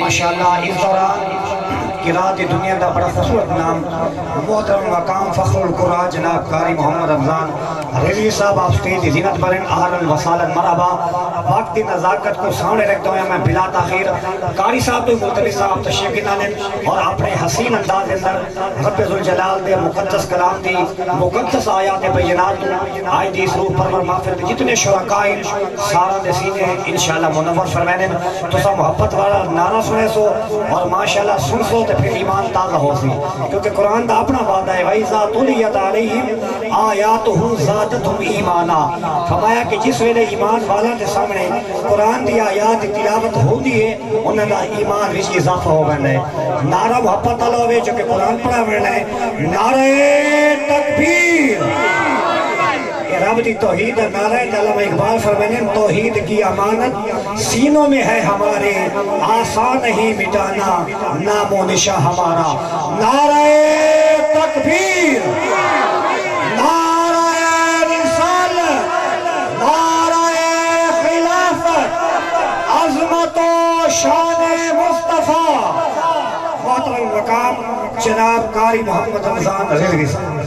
माशाअल्लाह इस दौरान किरात दुनिया का बड़ा खूबसूरत नाम मोहतरम मकाम फ़ख्रुल कुरान जनाब कारी मोहम्मद रमज़ान रिजवी साहब आप स्टेज ज़ीनत बरन आहलन वसालन मरहबा। वक्त की नज़ाकत को सामने रखते हुए मैं बिला ताखीर कारी साहब तो मुतली साहब तशरीफ़ की नाले और अपने हसीन अंदाज के अंदर रब्बे ज़ुल जलाल दे मुक़द्दस कलाम दी मुक़द्दस आयात बय्यनात आज दी इस रूह परवर महफ़िल जितने शुरका सारा दे सीने इंशाअल्लाह मुनव्वर फरमाने तो सब मोहब्बत वाला नारा सुने सो और माशाअल्लाह सुन सो तो फिर ईमान ताज़ा हो सी, क्योंकि कुरान का अपना वादा है वही तुलियत अलैहिम आयातुहु ज़ादतहुम ईमाना। फरमाया कि जिस वेले ईमान वाला के सामने कुरान की आयात तिलावत होती है उन्हां दा ईमान विच इजाफा हो गया है। नारा मोहब्बत वाला होवे जो कि कुरान पढ़ा मिलना है नारे तकबीर रब दी तौहीद नारा अल्लामा इकबाल फरमाने तौहीद की अमानत सीनों में है हमारे आसान नहीं मिटाना नामो निशा हमारा। नारे तकबीर नारे रिसालत नारे खिलाफत अज़मत व शान मुस्तफा। मोहतरम मकाम जनाब कारी मोहम्मद रमज़ान रिजवी साहब।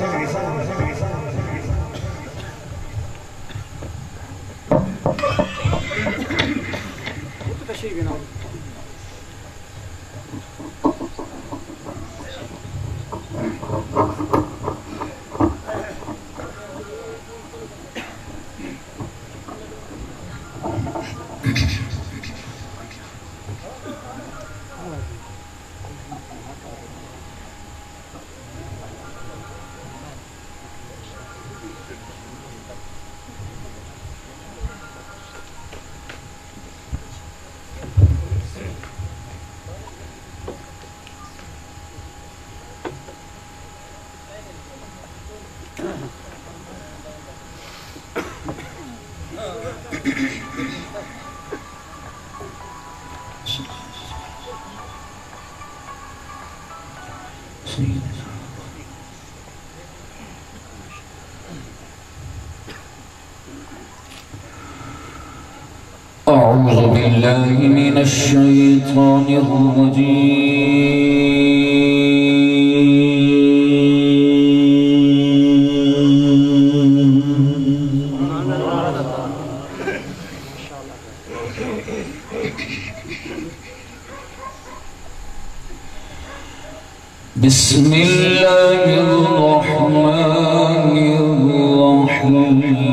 أعوذ بالله من الشيطان الرجيم بسم الله الرحمن الرحيم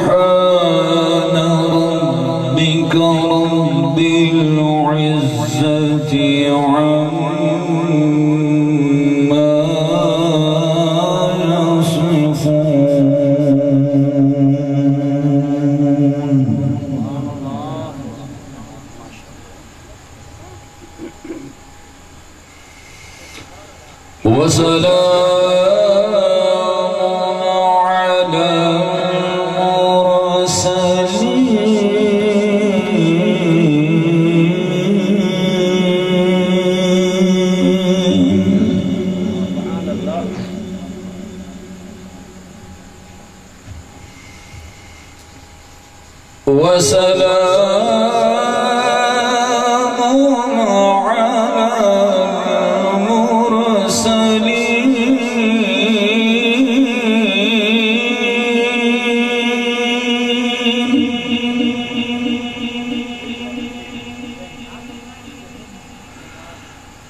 سبحان ربك رب العزة عما يصفون وسلام على المرسلين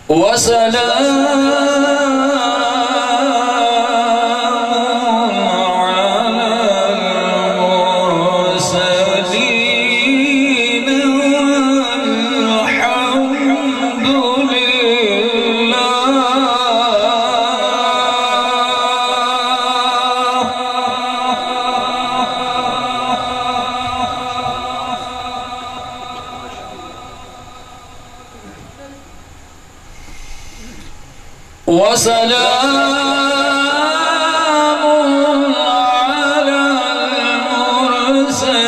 وسلام على المرسلين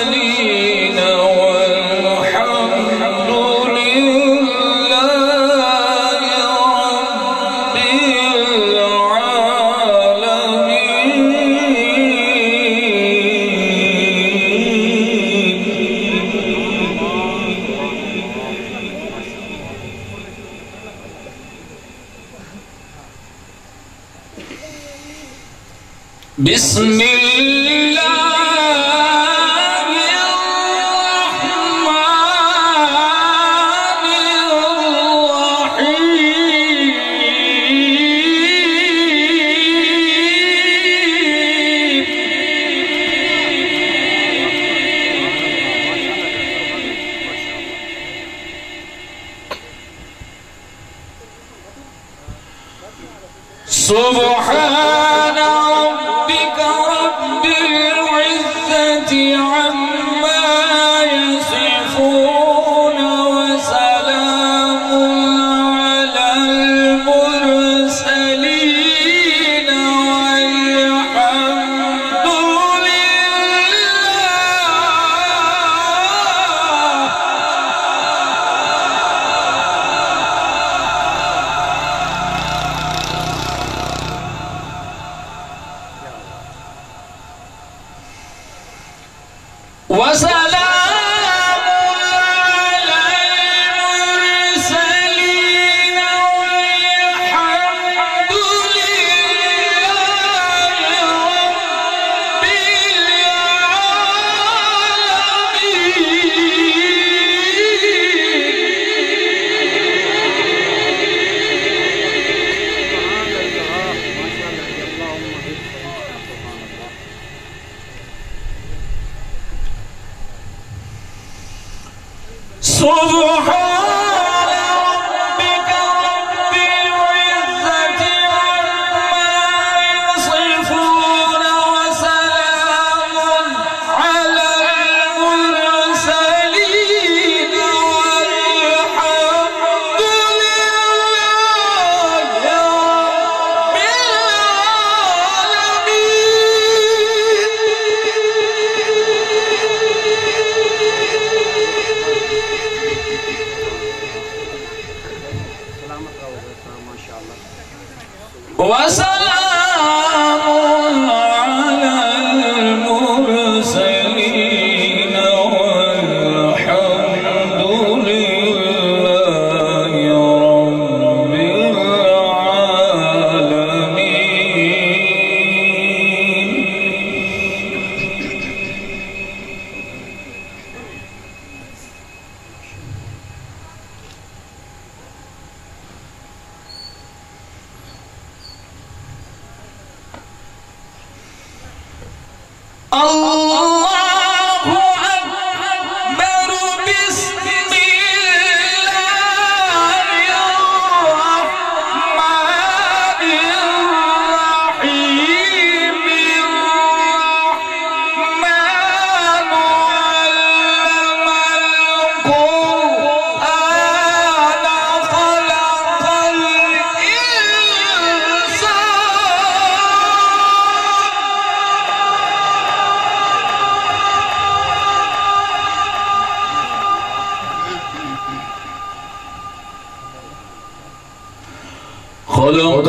بسم الله سبحان ربك رب العزة عما يصفون وسلام على المرسلين والحمد وسلام على المرسلين والحمد سبحان ربك رب العزة عما يصفون وسلام على المرسلين والحمد لله رب وسلام على المرسلين والحمد لله رب الله أكبر بسم الله الرحمن الرحيم الرحمن علم القرآن خلق خلق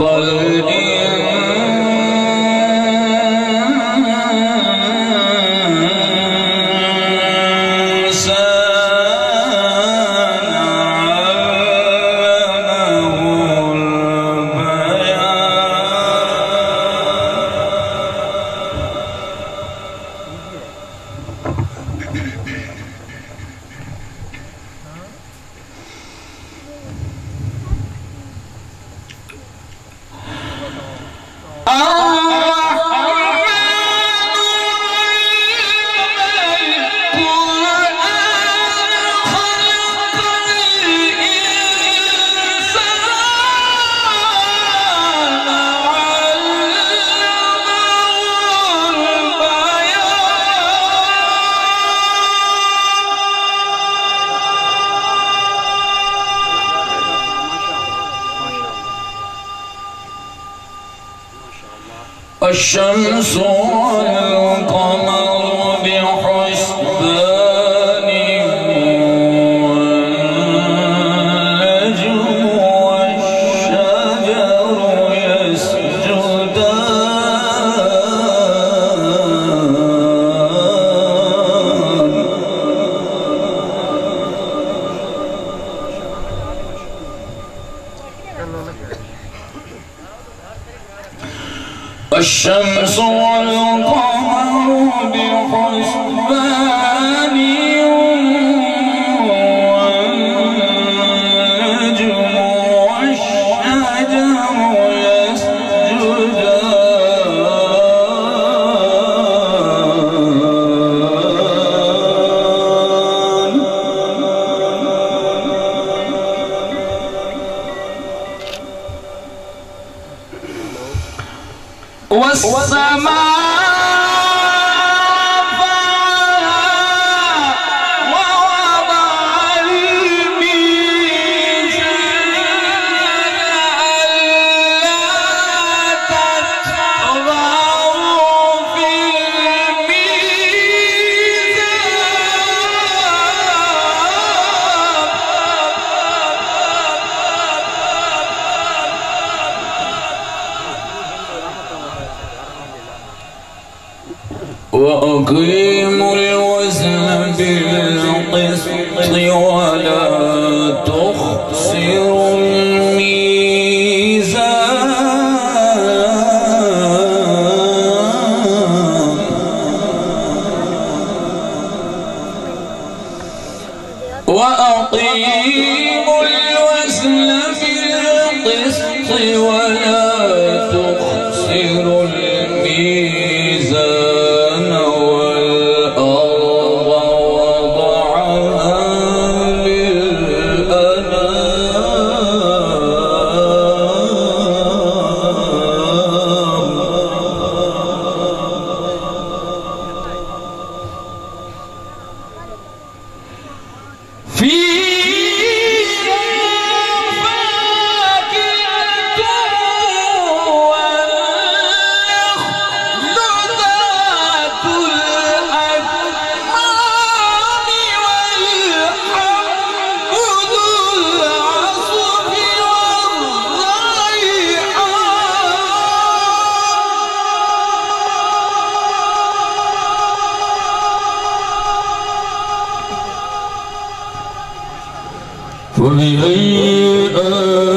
الإنسان علمه الشمس والقمر بحسبان والنجم والشجر يسجدان الشمس والقمر بحسبان والنجم والشجر والسماء ووضع الميزان ألا تطغوا في وأقيموا الوزن بالقسط ولا تخسروا الميزان وأقيموا الوزن بالقسط ولا تخسروا الميزان فبأي آلاء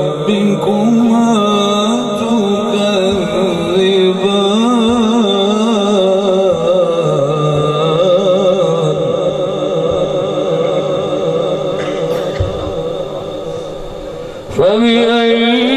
ربكما تكذبان فبأي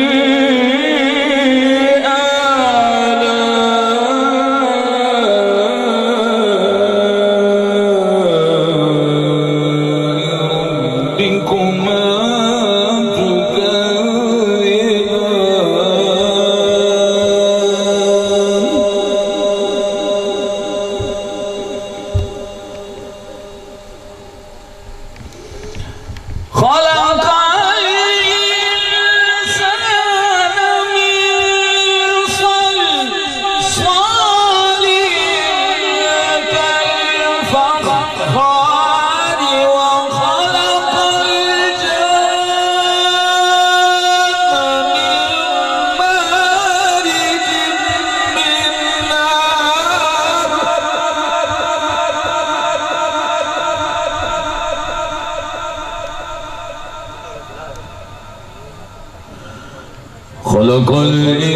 خلق الإنسان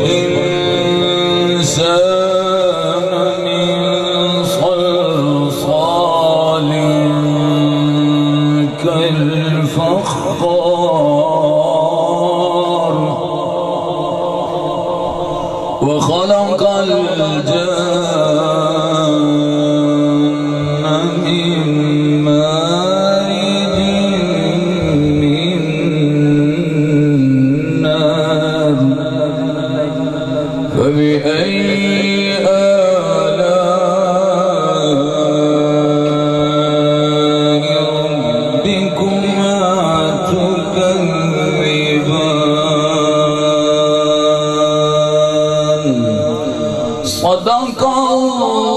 من صلصال كالفخار وخلق الجن من مارج من نار فبأي آلاء ربكما تكذبان صدق الله